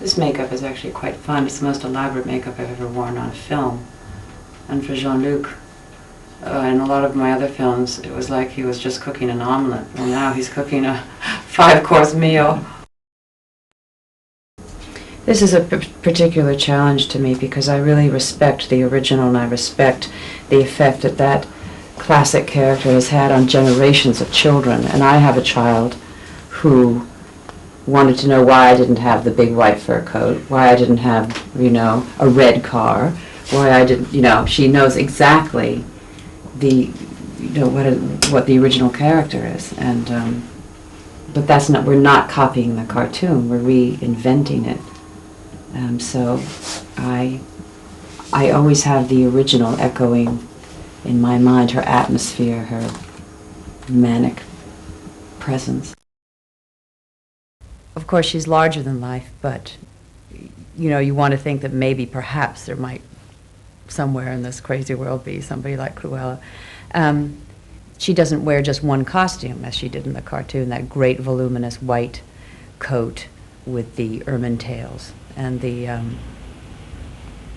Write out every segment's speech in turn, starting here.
This makeup is actually quite fun. It's the most elaborate makeup I've ever worn on film. And for Jean-Luc, in a lot of my other films, it was like he was just cooking an omelet. Well, now he's cooking a 5-course meal. This is a particular challenge to me because I really respect the original, and I respect the effect that that classic character has had on generations of children. And I have a child who wanted to know why I didn't have the big white fur coat, why I didn't have, you know, a red car, why I didn't, you know, she knows exactly the, you know, what the original character is. And but that's not, we're not copying the cartoon, we're reinventing it. So I always have the original echoing in my mind, her atmosphere, her manic presence. Of course, she's larger than life, but, you know, you want to think that maybe, perhaps, there might somewhere in this crazy world be somebody like Cruella. She doesn't wear just one costume, as she did in the cartoon, that great voluminous white coat with the ermine tails and the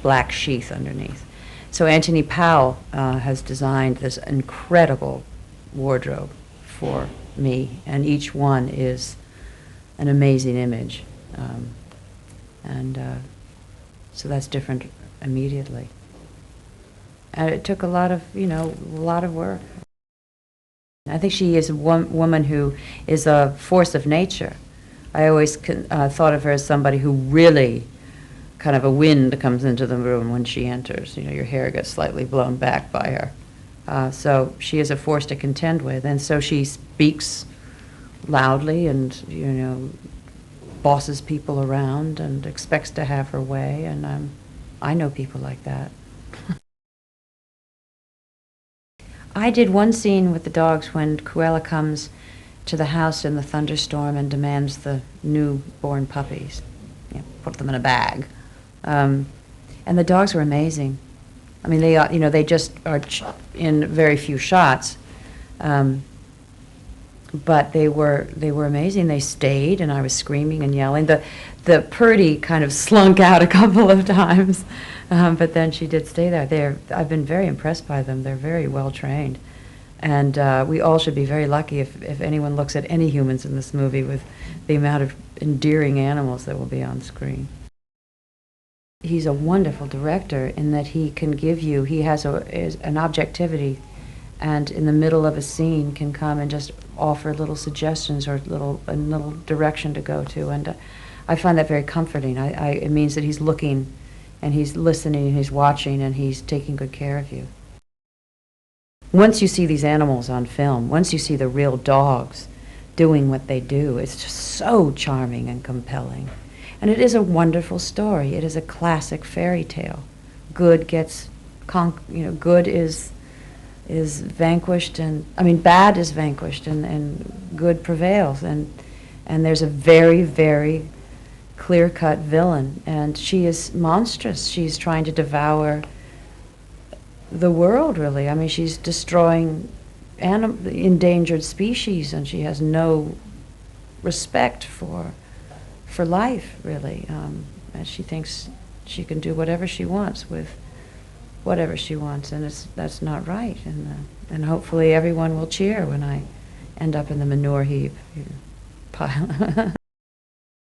black sheath underneath. So Anthony Powell has designed this incredible wardrobe for me, and each one is an amazing image. So that's different immediately. And it took a lot of, you know, a lot of work. I think she is one woman who is a force of nature. I always thought of her as somebody who really, kind of a wind comes into the room when she enters. You know, your hair gets slightly blown back by her. So she is a force to contend with, and so she speaks loudly and, you know, bosses people around and expects to have her way, and I know people like that. I did one scene with the dogs when Cruella comes to the house in the thunderstorm and demands the newborn puppies. You know, put them in a bag. And the dogs were amazing. I mean, they are, you know, they just are in very few shots. But they were amazing. They stayed, and I was screaming and yelling. The Purdy kind of slunk out a couple of times, but then she did stay there. I've been very impressed by them. They're very well trained, and we all should be very lucky if anyone looks at any humans in this movie with the amount of endearing animals that will be on screen. He's a wonderful director in that he can give you. He has an objectivity, and in the middle of a scene can come and just offer little suggestions or a little direction to go to, and I find that very comforting. It means that he's looking, and he's listening, and he's watching, and he's taking good care of you. Once you see these animals on film, once you see the real dogs doing what they do, it's just so charming and compelling. And it is a wonderful story. It is a classic fairy tale. Good gets, good is vanquished, and bad is vanquished, and good prevails, and there's a very, very clear-cut villain, and she is monstrous. She's trying to devour the world, really. I mean, she's destroying endangered species, and she has no respect for life, really. And she thinks she can do whatever she wants with whatever she wants, and that's not right. And hopefully everyone will cheer when I end up in the manure heap pile.